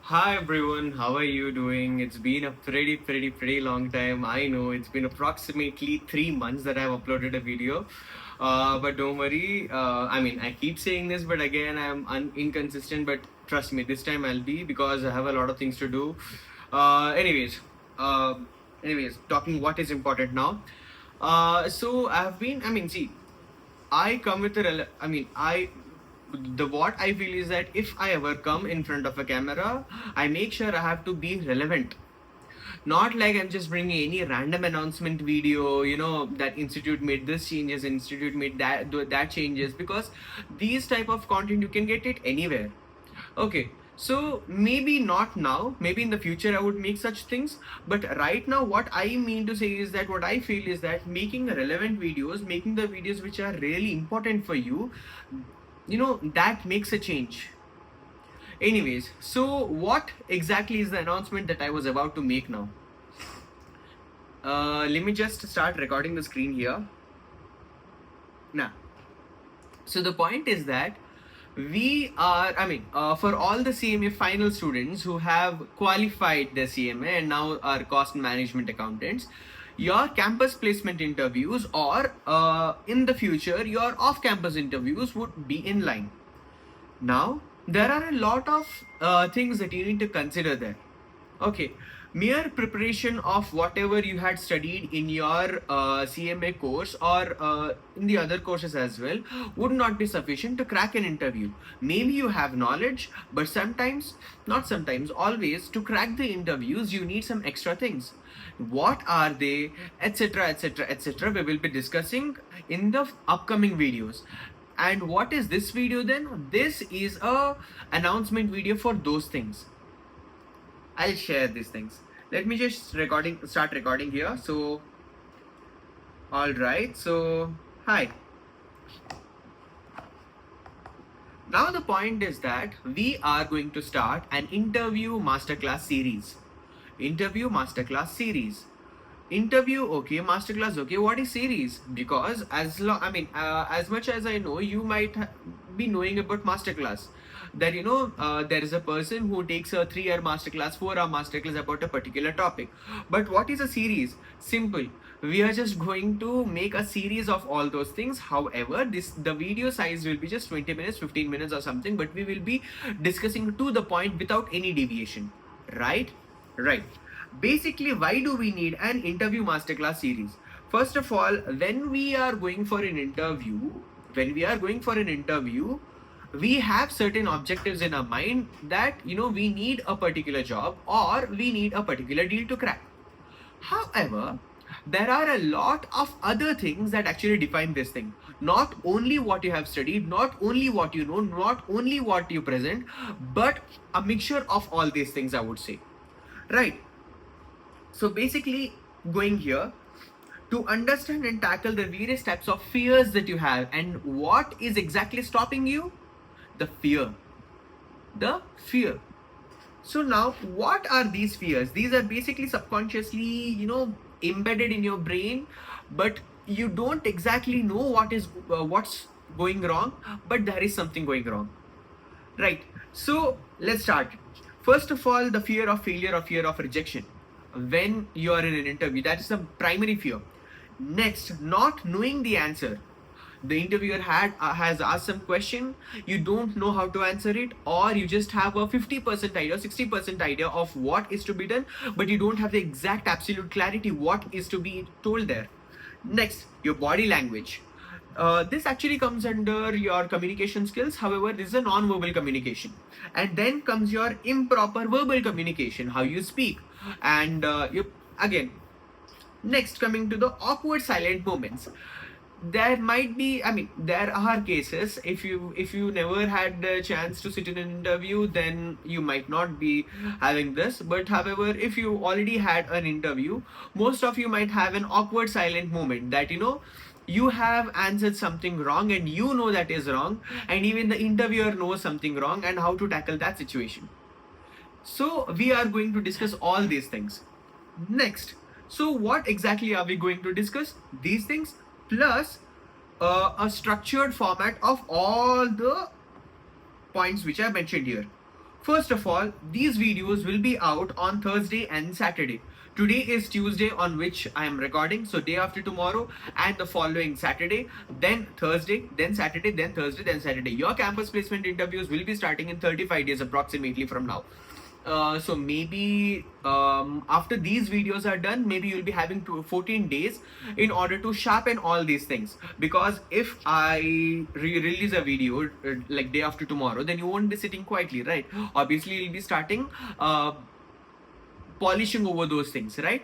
Hi everyone, how are you doing? It's been a pretty long time. I know it's been approximately 3 months that I've uploaded a video. But don't worry. I keep saying this, but again, I'm inconsistent. But trust me, this time I'll be because I have a lot of things to do. Uh, anyways, uh, talking what is important now. So I've been. See, I come with a the what I feel is that if I ever come in front of a camera, I make sure I have to be relevant. Not like I'm just bringing any random announcement video, that institute made this changes, institute made that changes, because these type of content you can get it anywhere. Okay, so maybe not now, maybe in the future I would make such things, but right now, what I mean to say is that what I feel is that making relevant videos, making the videos which are really important for you, that makes a change. Anyways, so what exactly is the announcement that I was about to make now? Let me just start recording the screen here. Now, so the point is that for all the CMA final students who have qualified the CMA and now are cost management accountants, your campus placement interviews or in the future, your off campus interviews would be in line. Now, there are a lot of things that you need to consider there. Okay, mere preparation of whatever you had studied in your CMA course or in the other courses as well would not be sufficient to crack an interview. Maybe you have knowledge, but sometimes, not sometimes, always, to crack the interviews, you need some extra things. What are they, etc., etc., etc., we will be discussing in the upcoming videos. And what is this video then? This is a announcement video for those things. I'll share these things. Let me just start recording here. So, all right. So, hi. Now the point is that we are going to start an interview masterclass series. Interview masterclass series. Interview okay, masterclass okay. What is series? Because as much as I know, you might be knowing about masterclass. That there is a person who takes a 3-year masterclass, 4-hour masterclass about a particular topic. But what is a series? Simple. We are just going to make a series of all those things. However, the video size will be just 20 minutes, 15 minutes or something, but we will be discussing to the point without any deviation. Right? Right. Basically, why do we need an interview masterclass series? First of all, when we are going for an interview, we have certain objectives in our mind that we need a particular job or we need a particular deal to crack. However, there are a lot of other things that actually define this thing. Not only what you have studied, not only what you know, not only what you present, but a mixture of all these things, I would say. Right. So basically, going here to understand and tackle the various types of fears that you have and what is exactly stopping you? The fear. The fear. So now, what are these fears? These are basically subconsciously, embedded in your brain, but you don't exactly know what's going wrong, but there is something going wrong. Right. So let's start. First of all, the fear of failure or fear of rejection. When you are in an interview, that is the primary fear. Next, not knowing the answer. The interviewer has asked some question, you don't know how to answer it, or you just have a 50% idea, 60% idea of what is to be done, but you don't have the exact absolute clarity what is to be told there. Next, your body language. This actually comes under your communication skills. However, this is a non-verbal communication. And then comes your improper verbal communication, how you speak. And again, next, coming to the awkward silent moments. There might be, there are cases, if you never had the chance to sit in an interview, then you might not be having this. But however, if you already had an interview, most of you might have an awkward silent moment that you have answered something wrong and you know that is wrong, and even the interviewer knows something wrong and how to tackle that situation. So we are going to discuss all these things. Next, so what exactly are we going to discuss? These things plus a structured format of all the points which I mentioned here. First of all, these videos will be out on Thursday and Saturday. Today is Tuesday on which I am recording, so day after tomorrow and the following Saturday, then Thursday, then Saturday, then Thursday, then Saturday. Your campus placement interviews will be starting in 35 days approximately from now. So maybe after these videos are done, maybe you'll be having 14 days in order to sharpen all these things. Because if I release a video like day after tomorrow, then you won't be sitting quietly, right? Obviously, you'll be starting polishing over those things, right?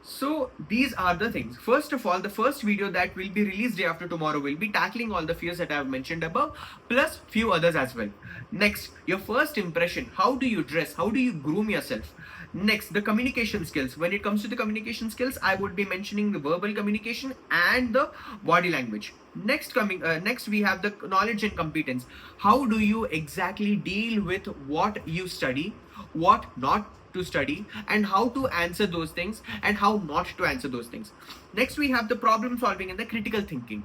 So these are the things. First of all, the first video that will be released day after tomorrow will be tackling all the fears that I have mentioned above, plus few others as well. Next, your first impression. How do you dress? How do you groom yourself? Next, the communication skills. When it comes to the communication skills, I would be mentioning the verbal communication and the body language. Next we have the knowledge and competence. How do you exactly deal with what you study, what not to study, and how to answer those things and how not to answer those things. Next, we have the problem solving and the critical thinking.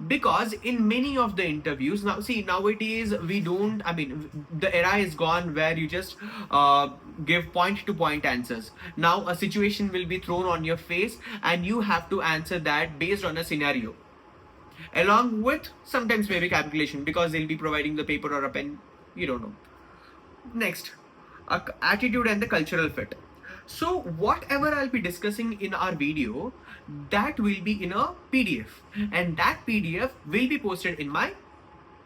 Because in many of the interviews now, see, nowadays we don't, I mean, the era is gone where you just give point to point answers. Now a situation will be thrown on your face and you have to answer that based on a scenario, along with sometimes maybe calculation, because they'll be providing the paper or a pen, you don't know. Next, attitude and the cultural fit. So whatever I'll be discussing in our video, that will be in a PDF, and that PDF will be posted in my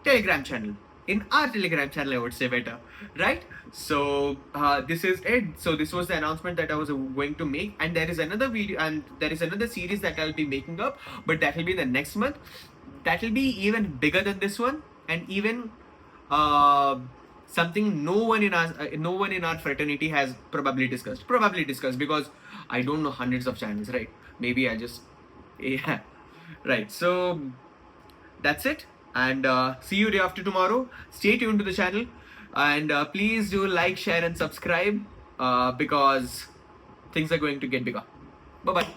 Telegram channel, in our Telegram channel, I would say better, right? So this is it. So this was the announcement that I was going to make, and there is another video and there is another series that I'll be making up, but that will be the next month. That will be even bigger than this one, and even something no one in our fraternity has probably discussed because I don't know hundreds of channels, right? Maybe I just yeah, right. So that's it, and see you day after tomorrow. Stay tuned to the channel, and please do like, share and subscribe because things are going to get bigger. Bye bye.